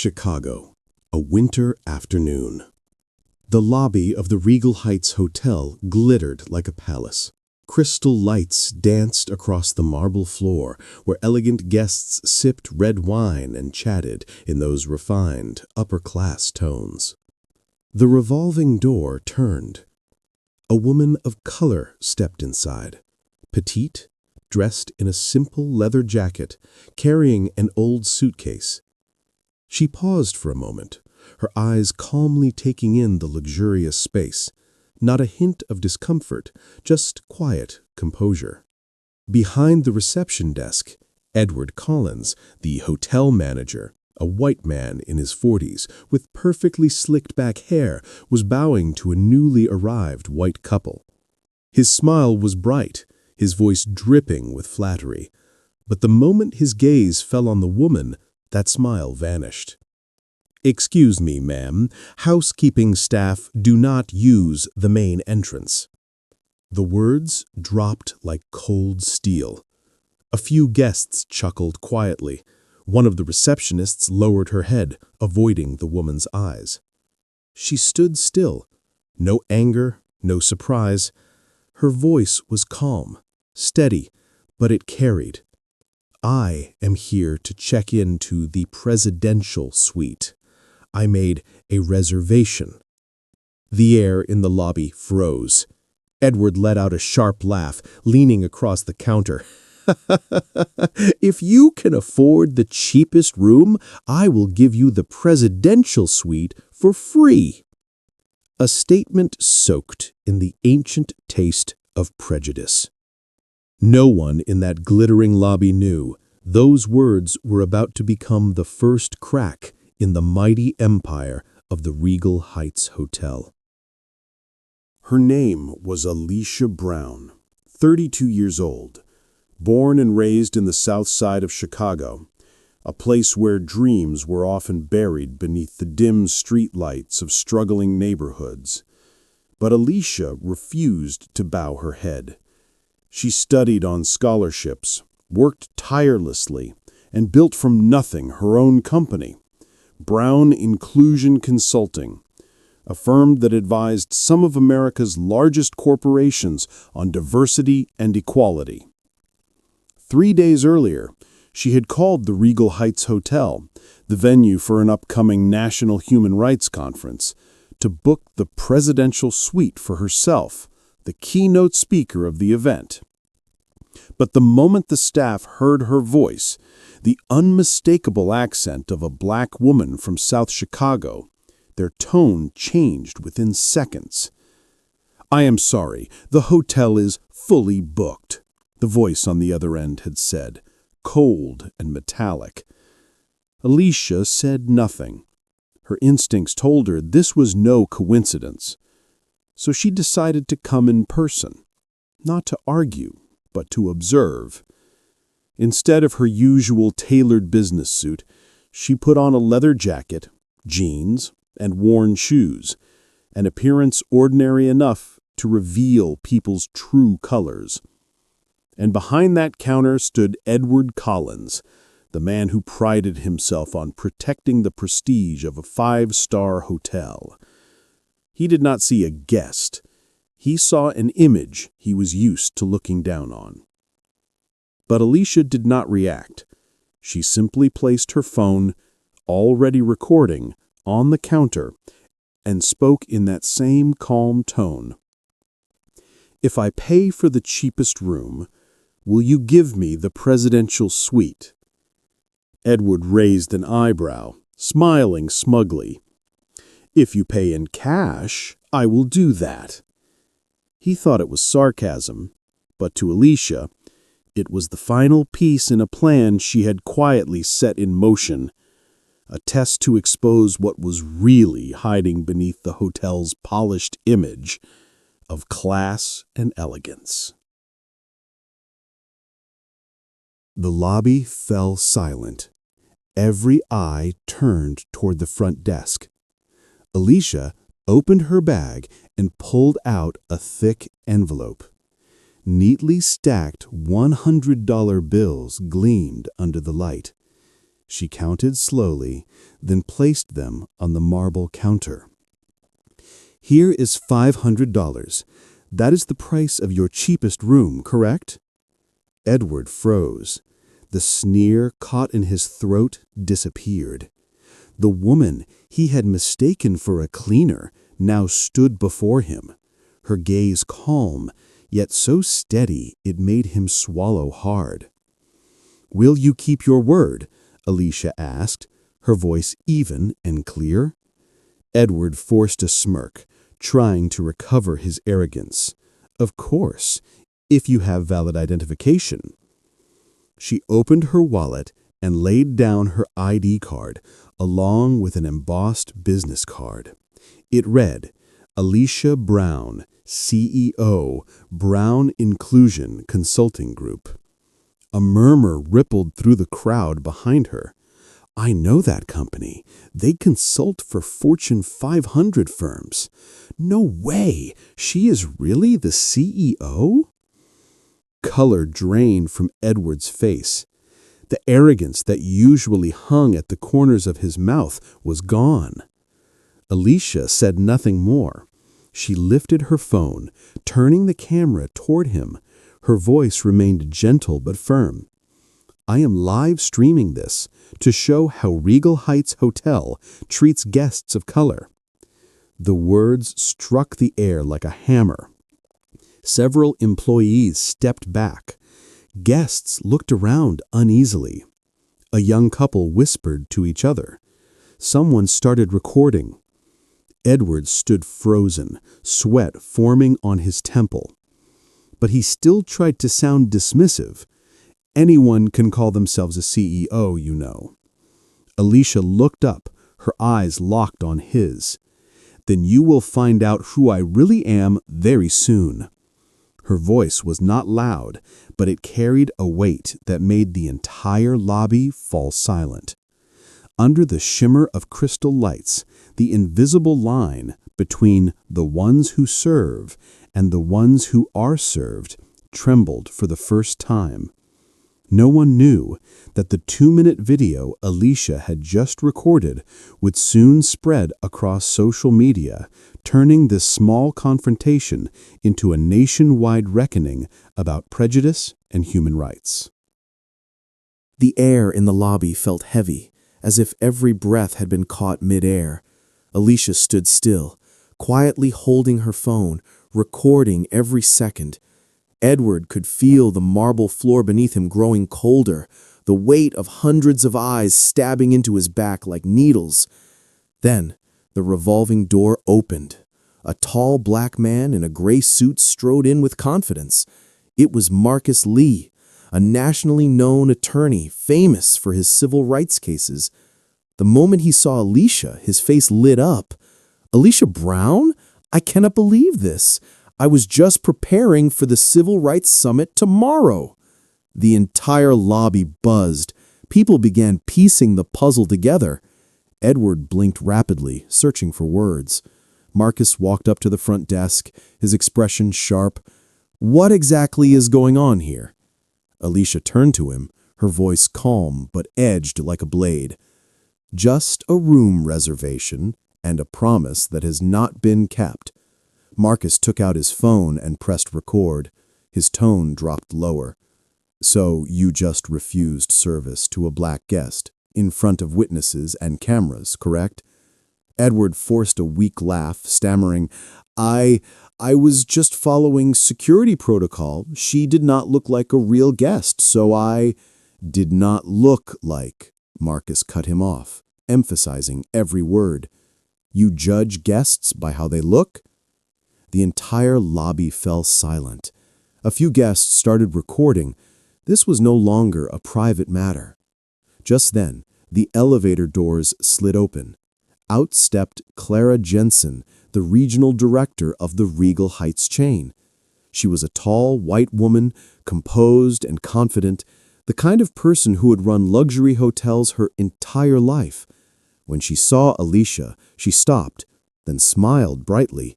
Chicago, a winter afternoon. The lobby of the Regal Heights Hotel glittered like a palace. Crystal lights danced across the marble floor where elegant guests sipped red wine and chatted in those refined, upper-class tones. The revolving door turned. A woman of color stepped inside, petite, dressed in a simple leather jacket, carrying an old suitcase. She paused for a moment, her eyes calmly taking in the luxurious space. Not a hint of discomfort, just quiet composure. Behind the reception desk, Edward Collins, the hotel manager, a white man in his 40s with perfectly slicked back hair, was bowing to a newly arrived white couple. His smile was bright, his voice dripping with flattery. But the moment his gaze fell on the woman, that smile vanished. "Excuse me, ma'am. Housekeeping staff do not use the main entrance." The words dropped like cold steel. A few guests chuckled quietly. One of the receptionists lowered her head, avoiding the woman's eyes. She stood still. No anger, no surprise. Her voice was calm, steady, but it carried. "I am here to check into the presidential suite. I made a reservation." The air in the lobby froze. Edward let out a sharp laugh, leaning across the counter. "If you can afford the cheapest room, I will give you the presidential suite for free." A statement soaked in the ancient taste of prejudice. No one in that glittering lobby knew those words were about to become the first crack in the mighty empire of the Regal Heights Hotel. Her name was Alicia Brown, 32 years old, born and raised in the south side of Chicago, a place where dreams were often buried beneath the dim street lights of struggling neighborhoods. But Alicia refused to bow her head. She studied on scholarships, worked tirelessly, and built from nothing her own company, Brown Inclusion Consulting, a firm that advised some of America's largest corporations on diversity and equality. 3 days earlier, she had called the Regal Heights Hotel, the venue for an upcoming National Human Rights Conference, to book the presidential suite for herself, the keynote speaker of the event. But the moment the staff heard her voice, the unmistakable accent of a black woman from South Chicago, their tone changed within seconds. "I am sorry, the hotel is fully booked," the voice on the other end had said, cold and metallic. Alicia said nothing. Her instincts told her this was no coincidence. So she decided to come in person, not to argue, but to observe. Instead of her usual tailored business suit, she put on a leather jacket, jeans, and worn shoes, an appearance ordinary enough to reveal people's true colors. And behind that counter stood Edward Collins, the man who prided himself on protecting the prestige of a 5-star hotel. He did not see a guest. He saw an image he was used to looking down on. But Alicia did not react. She simply placed her phone, already recording, on the counter and spoke in that same calm tone. "If I pay for the cheapest room, will you give me the presidential suite?" Edward raised an eyebrow, smiling smugly. "If you pay in cash, I will do that." He thought it was sarcasm, but to Alicia, it was the final piece in a plan she had quietly set in motion, a test to expose what was really hiding beneath the hotel's polished image of class and elegance. The lobby fell silent. Every eye turned toward the front desk. Alicia opened her bag and pulled out a thick envelope. Neatly stacked $100 bills gleamed under the light. She counted slowly, then placed them on the marble counter. "Here is $500. That is the price of your cheapest room, correct?" Edward froze. The sneer caught in his throat disappeared. The woman he had mistaken for a cleaner now stood before him, her gaze calm, yet so steady it made him swallow hard. "Will you keep your word?" Alicia asked, her voice even and clear. Edward forced a smirk, trying to recover his arrogance. "Of course, if you have valid identification." She opened her wallet and laid down her ID card, along with an embossed business card. It read, "Alicia Brown, CEO, Brown Inclusion Consulting Group." A murmur rippled through the crowd behind her. "I know that company. They consult for Fortune 500 firms. No way! She is really the CEO?" Color drained from Edward's face. The arrogance that usually hung at the corners of his mouth was gone. Alicia said nothing more. She lifted her phone, turning the camera toward him. Her voice remained gentle but firm. "I am live streaming this to show how Regal Heights Hotel treats guests of color." The words struck the air like a hammer. Several employees stepped back. Guests looked around uneasily. A young couple whispered to each other. Someone started recording. Edward stood frozen, sweat forming on his temple. But he still tried to sound dismissive. "Anyone can call themselves a CEO, you know." Alicia looked up, her eyes locked on his. "Then you will find out who I really am very soon." Her voice was not loud, but it carried a weight that made the entire lobby fall silent. Under the shimmer of crystal lights, the invisible line between the ones who serve and the ones who are served trembled for the first time. No one knew that the 2-minute video Alicia had just recorded would soon spread across social media, turning this small confrontation into a nationwide reckoning about prejudice and human rights. The air in the lobby felt heavy, as if every breath had been caught mid-air. Alicia stood still, quietly holding her phone, recording every second. Edward could feel the marble floor beneath him growing colder, the weight of hundreds of eyes stabbing into his back like needles. Then, the revolving door opened. A tall black man in a gray suit strode in with confidence. It was Marcus Lee, a nationally known attorney famous for his civil rights cases. The moment he saw Alicia, his face lit up. "Alicia Brown? I cannot believe this. I was just preparing for the Civil Rights Summit tomorrow." The entire lobby buzzed. People began piecing the puzzle together. Edward blinked rapidly, searching for words. Marcus walked up to the front desk, his expression sharp. "What exactly is going on here?" Alicia turned to him, her voice calm but edged like a blade. "Just a room reservation and a promise that has not been kept." Marcus took out his phone and pressed record. His tone dropped lower. "So you just refused service to a black guest, in front of witnesses and cameras, correct?" Edward forced a weak laugh, stammering, I was just following security protocol. She did not look like a real guest, so I..." "Did not look like," Marcus cut him off, emphasizing every word. "You judge guests by how they look?" The entire lobby fell silent. A few guests started recording. This was no longer a private matter. Just then, the elevator doors slid open. Out stepped Clara Jensen, the regional director of the Regal Heights chain. She was a tall, white woman, composed and confident, the kind of person who would run luxury hotels her entire life. When she saw Alicia, she stopped, then smiled brightly.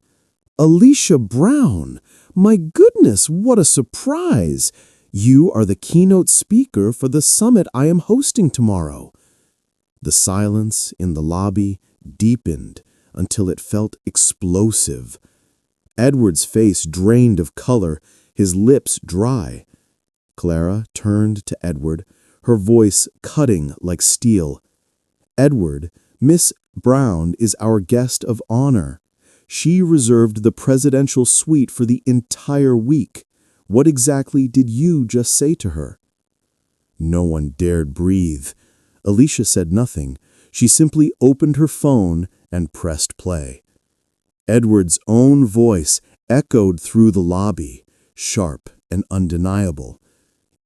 "Alicia Brown! My goodness, what a surprise! You are the keynote speaker for the summit I am hosting tomorrow." The silence in the lobby deepened until it felt explosive. Edward's face drained of color, his lips dry. Clara turned to Edward, her voice cutting like steel. "Edward, Miss Brown is our guest of honor. She reserved the presidential suite for the entire week. What exactly did you just say to her?" No one dared breathe. Alicia said nothing. She simply opened her phone and pressed play. Edward's own voice echoed through the lobby, sharp and undeniable.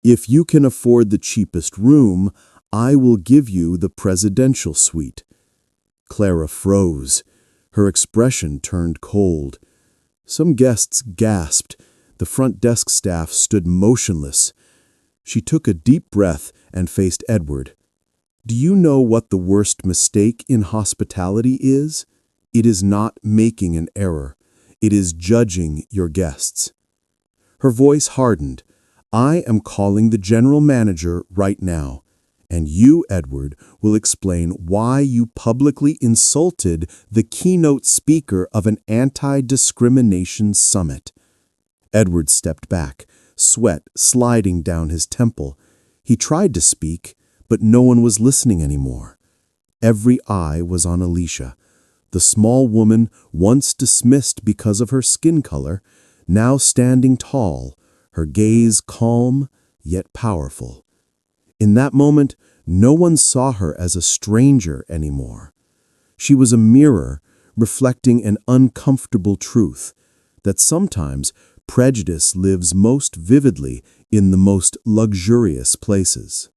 "If you can afford the cheapest room, I will give you the presidential suite." Clara froze. Her expression turned cold. Some guests gasped. The front desk staff stood motionless. She took a deep breath and faced Edward. "Do you know what the worst mistake in hospitality is? It is not making an error. It is judging your guests." Her voice hardened. "I am calling the general manager right now, and you, Edward, will explain why you publicly insulted the keynote speaker of an anti-discrimination summit." Edward stepped back, sweat sliding down his temple. He tried to speak, but no one was listening anymore. Every eye was on Alicia, the small woman once dismissed because of her skin color, now standing tall, her gaze calm yet powerful. In that moment, no one saw her as a stranger anymore. She was a mirror reflecting an uncomfortable truth, that sometimes prejudice lives most vividly in the most luxurious places.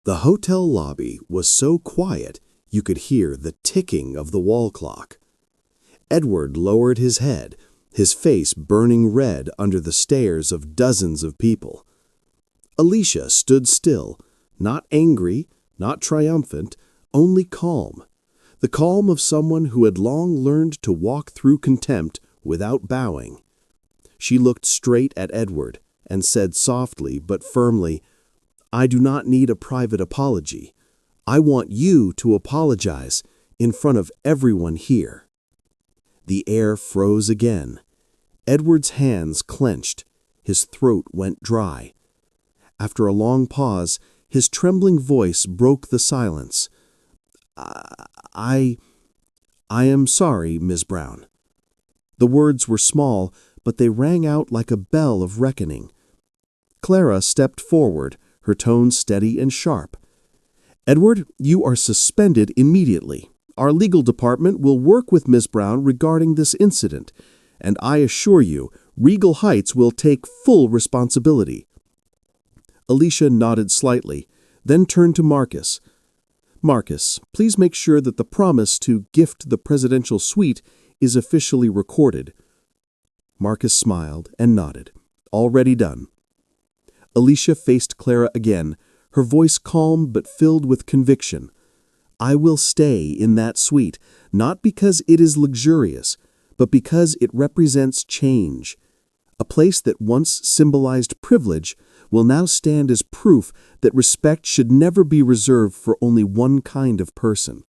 The hotel lobby was so quiet you could hear the ticking of the wall clock. Edward lowered his head, his face burning red under the stares of dozens of people. Alicia stood still, not angry, not triumphant, only calm. The calm of someone who had long learned to walk through contempt without bowing. She looked straight at Edward and said softly but firmly, "I do not need a private apology. I want you to apologize in front of everyone here." The air froze again. Edward's hands clenched. His throat went dry. After a long pause, his trembling voice broke the silence. I am sorry, Miss Brown." The words were small, but they rang out like a bell of reckoning. Clara stepped forward, her tone steady and sharp. "Edward, you are suspended immediately. Our legal department will work with Miss Brown regarding this incident, and I assure you, Regal Heights will take full responsibility." Alicia nodded slightly, then turned to Marcus. "Marcus, please make sure that the promise to gift the presidential suite is officially recorded." Marcus smiled and nodded. "Already done." Alicia faced Clara again, her voice calm but filled with conviction. "I will stay in that suite, not because it is luxurious, but because it represents change. A place that once symbolized privilege will now stand as proof that respect should never be reserved for only one kind of person."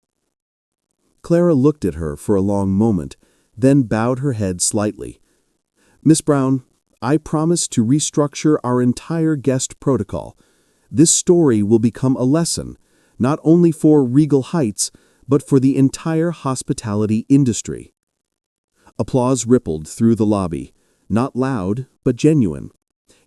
Clara looked at her for a long moment, then bowed her head slightly. "Miss Brown, I promise to restructure our entire guest protocol. This story will become a lesson, not only for Regal Heights, but for the entire hospitality industry." Applause rippled through the lobby, not loud, but genuine.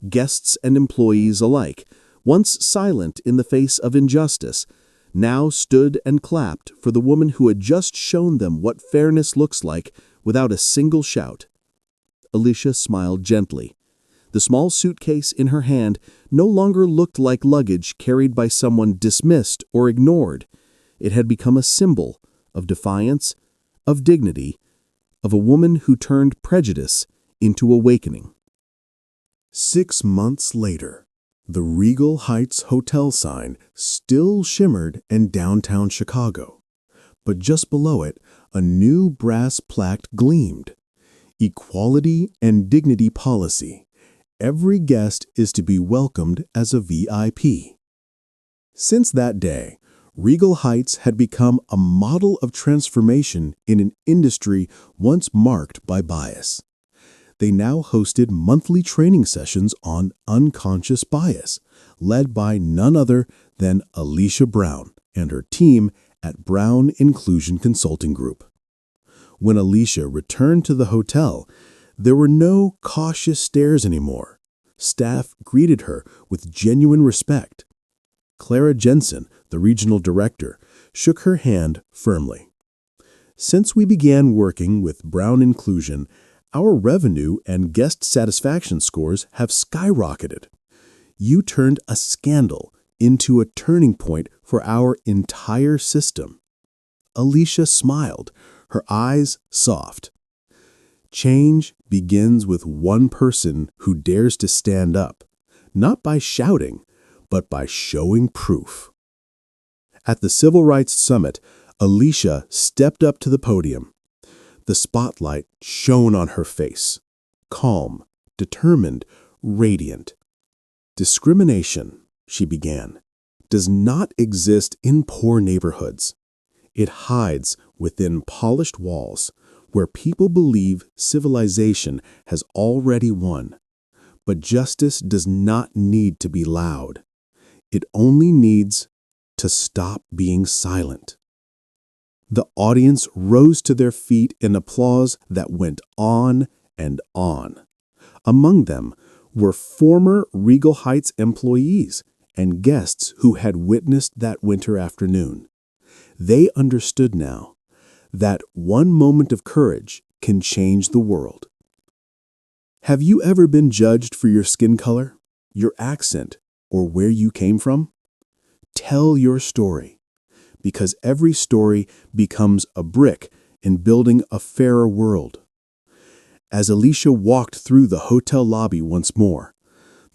Guests and employees alike, once silent in the face of injustice, now stood and clapped for the woman who had just shown them what fairness looks like without a single shout. Alicia smiled gently. The small suitcase in her hand no longer looked like luggage carried by someone dismissed or ignored. It had become a symbol of defiance, of dignity, of a woman who turned prejudice into awakening. 6 months later, the Regal Heights hotel sign still shimmered in downtown Chicago, but just below it, a new brass plaque gleamed. Equality and dignity policy. Every guest is to be welcomed as a VIP. Since that day, Regal Heights had become a model of transformation in an industry once marked by bias. They now hosted monthly training sessions on unconscious bias, led by none other than Alicia Brown and her team at Brown Inclusion Consulting Group. When Alicia returned to the hotel, there were no cautious stares anymore. Staff greeted her with genuine respect. Clara Jensen, the regional director, shook her hand firmly. Since we began working with Brown Inclusion, our revenue and guest satisfaction scores have skyrocketed. You turned a scandal into a turning point for our entire system. Alicia smiled, her eyes soft. Change begins with one person who dares to stand up, not by shouting, but by showing proof. At the Civil Rights Summit, Alicia stepped up to the podium. The spotlight shone on her face, calm, determined, radiant. Discrimination, she began, does not exist in poor neighborhoods. It hides within polished walls where people believe civilization has already won. But justice does not need to be loud. It only needs to stop being silent. The audience rose to their feet in applause that went on and on. Among them were former Regal Heights employees and guests who had witnessed that winter afternoon. They understood now that one moment of courage can change the world. Have you ever been judged for your skin color, your accent, or where you came from? Tell your story, because every story becomes a brick in building a fairer world. As Alicia walked through the hotel lobby once more,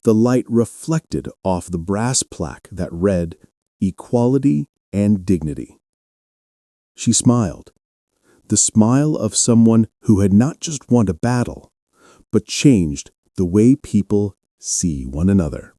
the light reflected off the brass plaque that read, "Equality and Dignity." She smiled, the smile of someone who had not just won a battle, but changed the way people see one another.